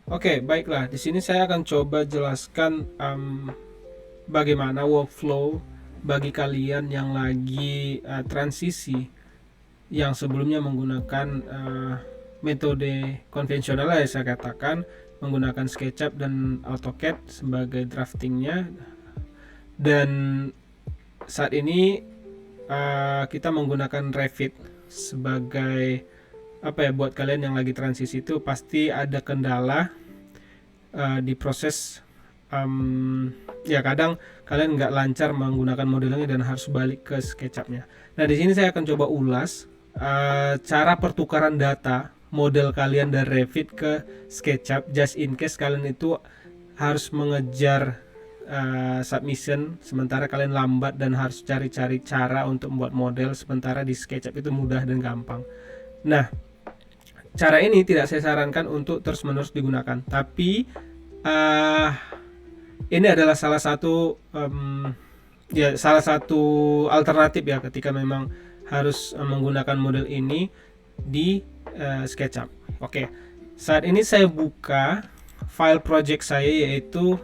Oke, baiklah. Di sini saya akan coba jelaskan bagaimana workflow bagi kalian yang lagi transisi, yang sebelumnya menggunakan metode konvensional ya saya katakan, menggunakan SketchUp dan AutoCAD sebagai draftingnya, dan saat ini kita menggunakan Revit sebagai apa ya, buat kalian yang lagi transisi itu pasti ada kendala di proses, ya kadang kalian nggak lancar menggunakan modelnya dan harus balik ke SketchUp-nya. Nah, di sini saya akan coba ulas cara pertukaran data model kalian dari Revit ke SketchUp, just in case kalian itu harus mengejar submission sementara kalian lambat dan harus cari-cari cara untuk membuat model, sementara di SketchUp itu mudah dan gampang. Nah, cara ini tidak saya sarankan untuk terus-menerus digunakan, tapi ini adalah salah satu salah satu alternatif ya ketika memang harus menggunakan model ini di SketchUp. Oke, saat ini saya buka file project saya, yaitu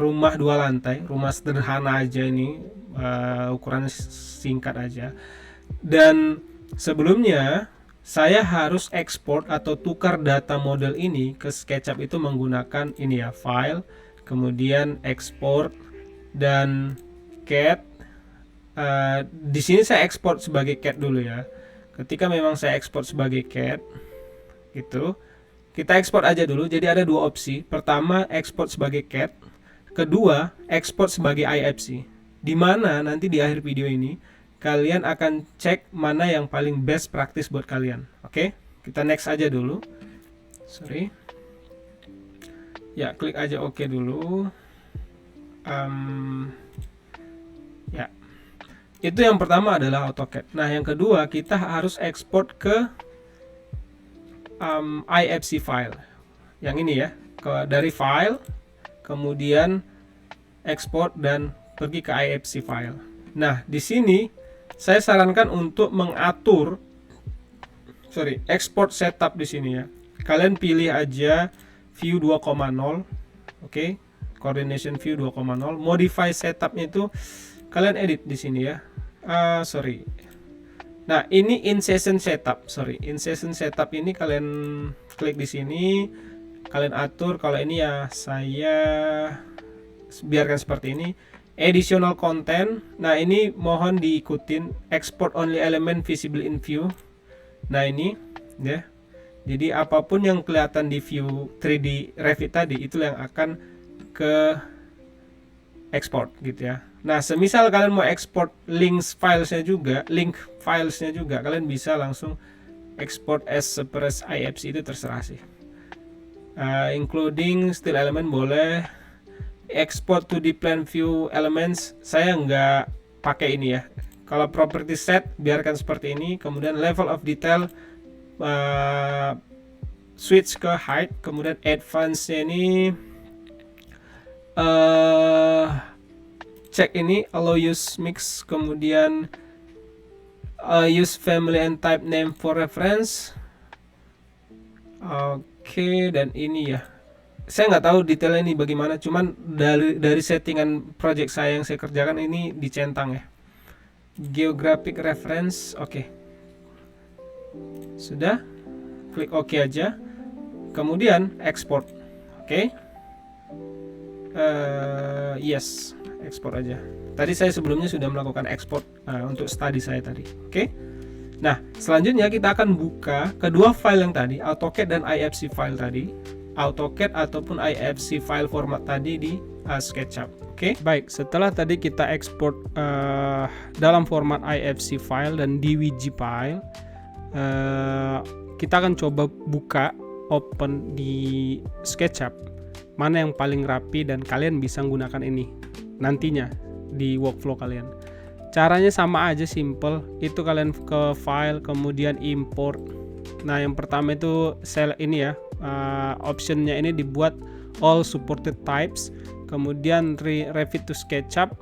rumah 2 lantai, rumah sederhana aja ini, ukurannya singkat aja. Dan sebelumnya saya harus ekspor atau tukar data model ini ke SketchUp itu menggunakan ini ya, file, kemudian ekspor dan CAD. Di sini saya ekspor sebagai CAD dulu ya. Ketika memang saya ekspor sebagai CAD, gitu, kita ekspor aja dulu. Jadi ada 2 opsi. Pertama, ekspor sebagai CAD. Kedua, ekspor sebagai IFC. Dimana nanti di akhir video ini kalian akan cek mana yang paling best practice buat kalian. Oke, kita next aja dulu. Sorry. Ya, klik aja oke dulu. Ya, itu yang pertama adalah AutoCAD. Nah, yang kedua kita harus ekspor ke IFC file. Yang ini ya, dari file, kemudian ekspor dan pergi ke IFC file. Nah, di sini saya sarankan untuk mengatur export setup di sini ya. Kalian pilih aja view 2.0. Oke. Coordination view 2.0. Modify setupnya itu kalian edit di sini ya. Nah, ini in session setup. In session setup ini kalian klik di sini, kalian atur. Kalau ini ya saya biarkan seperti ini. Additional content. Nah, ini mohon diikutin. Export only element visible in view. Nah, ini ya. Jadi apapun yang kelihatan di view 3D Revit tadi itu yang akan ke export gitu ya. Nah, semisal kalian mau export link filesnya juga, kalian bisa langsung export as separate IFC, itu terserah sih. Including still element boleh. Export to the plan view elements saya nggak pakai ini ya. Kalau property set biarkan seperti ini. Kemudian level of detail switch ke height. Kemudian advance ini cek ini allow use mix. Kemudian use family and type name for reference. Oke, dan ini ya, saya nggak tahu detailnya ini bagaimana, cuman dari settingan project saya yang saya kerjakan ini dicentang ya. Geographic reference, oke. Sudah, klik OK aja. Kemudian export, oke. Yes, export aja. Tadi saya sebelumnya sudah melakukan export untuk study saya tadi, oke. Nah, selanjutnya kita akan buka kedua file yang tadi, AutoCAD dan IFC file tadi. AutoCAD ataupun IFC file format tadi di SketchUp. Oke, baik. Setelah tadi kita ekspor dalam format IFC file dan DWG file, kita akan coba buka open di SketchUp mana yang paling rapi dan kalian bisa menggunakan ini nantinya di workflow kalian. Caranya sama aja, simple. Itu kalian ke file, kemudian import. Nah, yang pertama itu ini ya, optionnya ini dibuat all supported types. Kemudian Revit to SketchUp,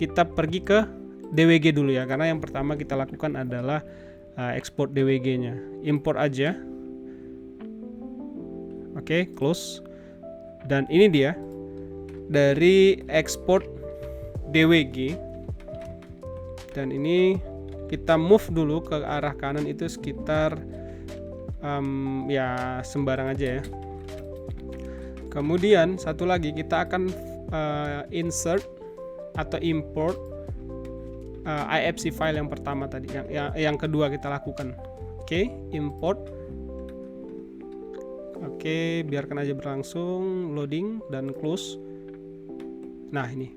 kita pergi ke DWG dulu ya, karena yang pertama kita lakukan adalah export DWG nya. Import aja. Oke, close. Dan ini dia dari export DWG, dan ini kita move dulu ke arah kanan itu sekitar ya sembarang aja ya. Kemudian satu lagi kita akan insert atau import IFC file yang pertama tadi, yang kedua kita lakukan. Oke, import. Oke, biarkan aja berlangsung, loading dan close. Nah, ini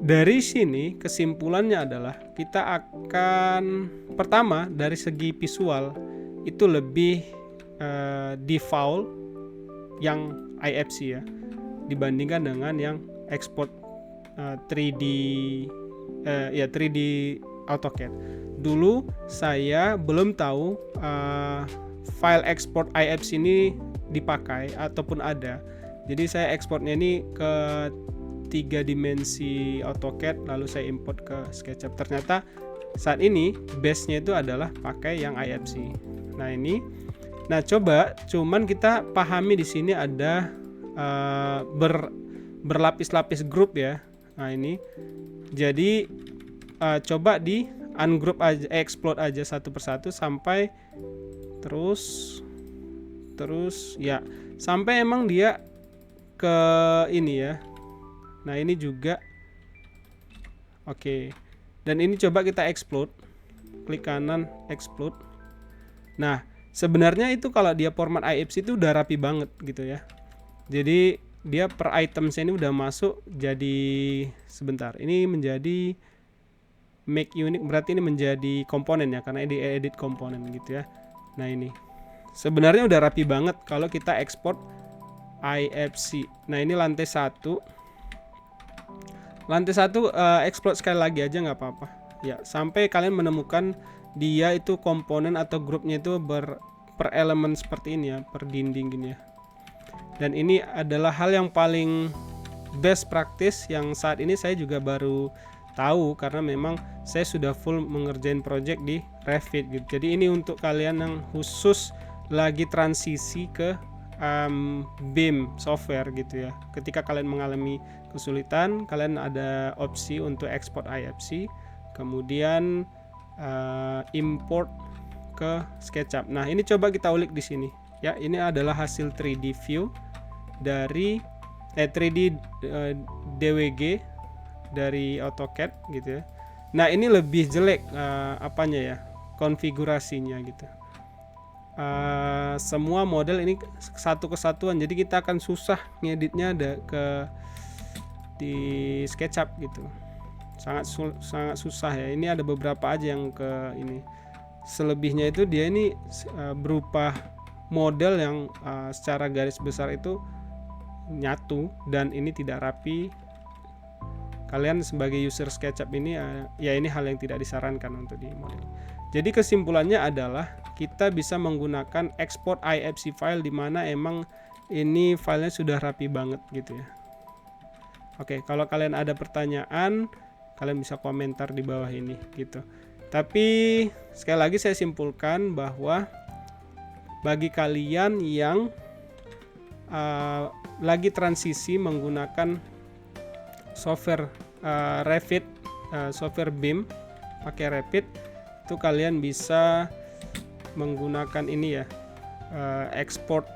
dari sini kesimpulannya adalah kita akan pertama dari segi visual itu lebih default yang IFC ya, dibandingkan dengan yang export 3D 3D AutoCAD. Dulu saya belum tahu file export IFC ini dipakai ataupun ada. Jadi saya ekspornya ini ke 3 dimensi AutoCAD, lalu saya import ke SketchUp. Ternyata saat ini base-nya itu adalah pakai yang IFC. Nah, ini. Nah, cuman kita pahami di sini ada berlapis-lapis grup ya. Nah, ini. Jadi coba di ungroup aja, explode aja satu persatu sampai terus ya, sampai emang dia ke ini ya. Nah, ini juga oke. Dan ini coba kita explode, klik kanan explode. Nah, sebenarnya itu kalau dia format IFC itu udah rapi banget gitu ya. Jadi dia per items ini udah masuk jadi, sebentar, ini menjadi make unique, berarti ini menjadi komponen ya, karena ini edit komponen gitu ya. Nah, ini sebenarnya udah rapi banget kalau kita export IFC. Nah, ini lantai 1 explode sekali lagi aja nggak apa-apa ya, sampai kalian menemukan dia itu komponen atau grupnya itu per elemen seperti ini ya, per dinding gini ya. Dan ini adalah hal yang paling best practice yang saat ini saya juga baru tahu, karena memang saya sudah full mengerjain project di Revit gitu. Jadi ini untuk kalian yang khusus lagi transisi ke BIM software gitu ya. Ketika kalian mengalami kesulitan, kalian ada opsi untuk export IFC, kemudian import ke SketchUp. Nah, ini coba kita ulik di sini ya. Ini adalah hasil 3D view dari 3D DWG dari AutoCAD gitu ya. Nah, ini lebih jelek apanya ya, konfigurasinya gitu. Semua model ini satu kesatuan, jadi kita akan susah ngeditnya di SketchUp gitu. Sangat susah ya. Ini ada beberapa aja yang ke ini. Selebihnya itu dia ini berupa model yang secara garis besar itu nyatu, dan ini tidak rapi. Kalian sebagai user SketchUp ini ya ini hal yang tidak disarankan untuk di model. Jadi kesimpulannya adalah kita bisa menggunakan export IFC file di mana emang ini filenya sudah rapi banget gitu ya. Oke, kalau kalian ada pertanyaan, kalian bisa komentar di bawah ini gitu. Tapi sekali lagi saya simpulkan bahwa bagi kalian yang lagi transisi menggunakan software Revit, software BIM pakai Revit, itu kalian bisa menggunakan ini ya, export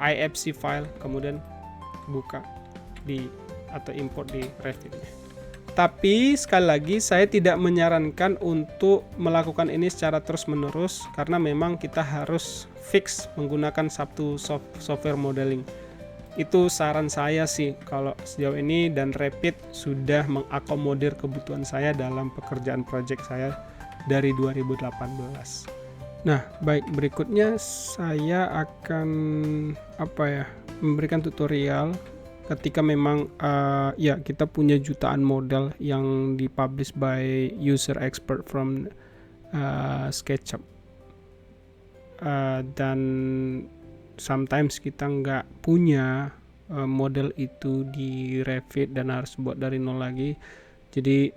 IFC file, kemudian buka atau import di Revit. Tapi sekali lagi saya tidak menyarankan untuk melakukan ini secara terus-menerus, karena memang kita harus fix menggunakan satu software modeling. Itu saran saya sih kalau sejauh ini, dan Revit sudah mengakomodir kebutuhan saya dalam pekerjaan project saya dari 2018. Nah, baik, berikutnya saya akan memberikan tutorial ketika memang ya kita punya jutaan model yang dipublish by user expert from SketchUp, dan sometimes kita nggak punya model itu di Revit dan harus buat dari nol lagi. Jadi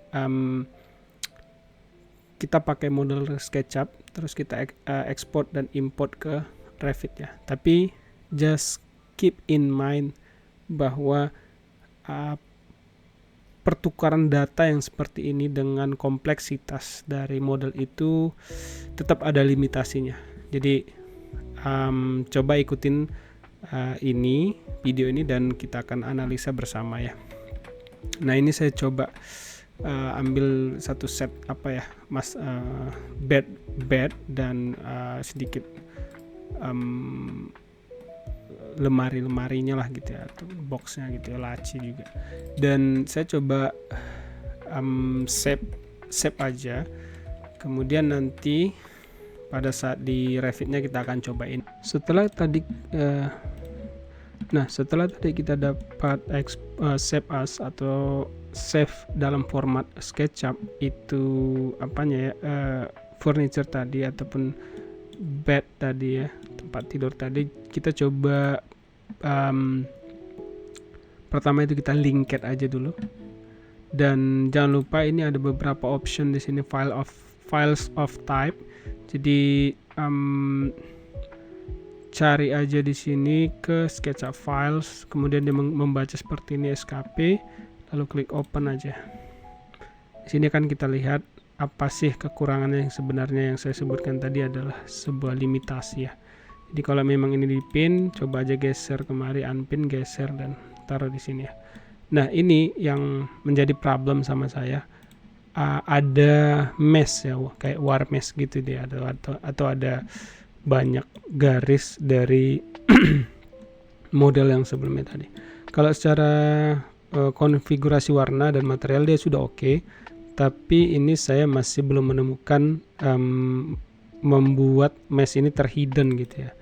kita pakai model SketchUp, terus kita export dan import ke Revit ya. Tapi just keep in mind bahwa pertukaran data yang seperti ini dengan kompleksitas dari model itu tetap ada limitasinya. Jadi coba ikutin ini video ini dan kita akan analisa bersama ya. Nah, ini saya coba ambil satu set bed dan sedikit lemari-lemarinya lah gitu ya, atau boxnya gitu ya, laci juga. Dan saya coba save aja. Kemudian nanti pada saat di Revit-nya kita akan cobain. Setelah tadi kita dapat save as atau save dalam format SketchUp, itu furniture tadi ataupun bed tadi ya, tempat tidur tadi, kita coba pertama itu kita linked aja dulu. Dan jangan lupa ini ada beberapa option di sini, files of type. Jadi cari aja di sini ke SketchUp files, kemudian dia membaca seperti ini SKP, lalu klik open aja. Di sini kan kita lihat apa sih kekurangannya yang sebenarnya yang saya sebutkan tadi adalah sebuah limitasi ya. Jadi kalau memang ini dipin, coba aja geser kemari, unpin, geser dan taruh di sini ya. Nah, ini yang menjadi problem sama saya. Ada mesh ya, kayak war mesh gitu dia, atau ada banyak garis dari model yang sebelumnya tadi. Kalau secara konfigurasi warna dan material dia sudah oke, tapi ini saya masih belum menemukan membuat mesh ini terhidden gitu ya.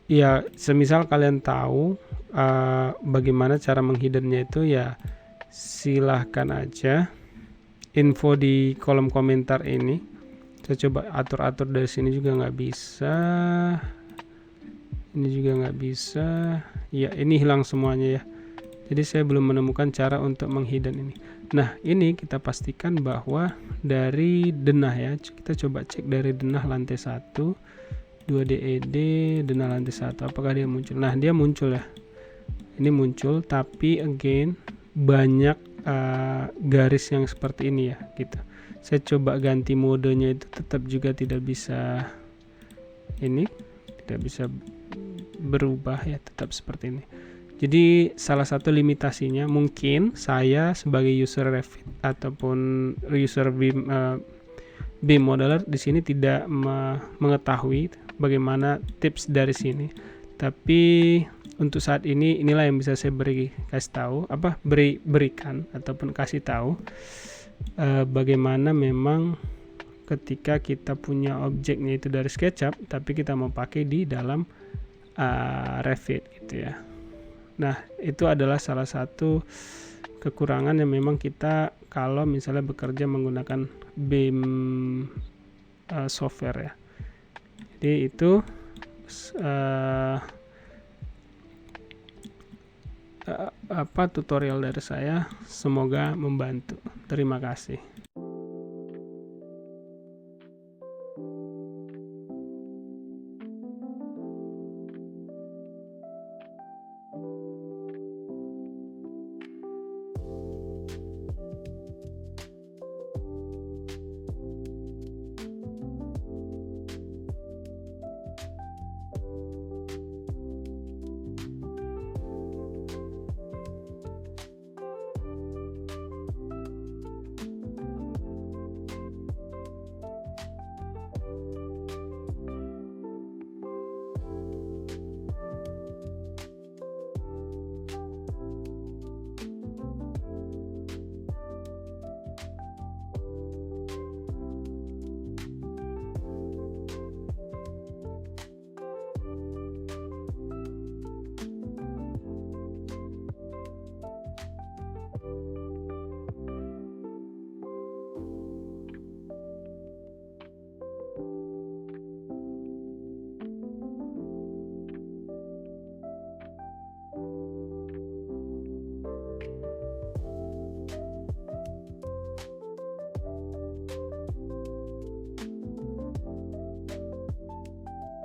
Ya, semisal kalian tahu bagaimana cara menghiddennya itu, ya silahkan aja info di kolom komentar ini. Saya coba atur-atur dari sini juga nggak bisa, ini juga nggak bisa ya, ini hilang semuanya ya. Jadi saya belum menemukan cara untuk menghidden ini. Nah, ini kita pastikan bahwa dari denah ya, kita coba cek dari denah lantai 1 2DED, denah lantai 1, apakah dia muncul. Nah, dia muncul ya, ini muncul, tapi again banyak garis yang seperti ini ya gitu. Saya coba ganti modenya, itu tetap juga tidak bisa, ini tidak bisa berubah ya, tetap seperti ini. Jadi salah satu limitasinya mungkin saya sebagai user Revit ataupun user BIM modeler di sini tidak mengetahui bagaimana tips dari sini. Tapi untuk saat ini inilah yang bisa saya berikan ataupun kasih tahu bagaimana memang ketika kita punya objeknya itu dari SketchUp tapi kita mau pakai di dalam Revit gitu ya. Nah, itu adalah salah satu kekurangan yang memang kita kalau misalnya bekerja menggunakan BIM software ya. Jadi itu tutorial dari saya, semoga membantu. Terima kasih.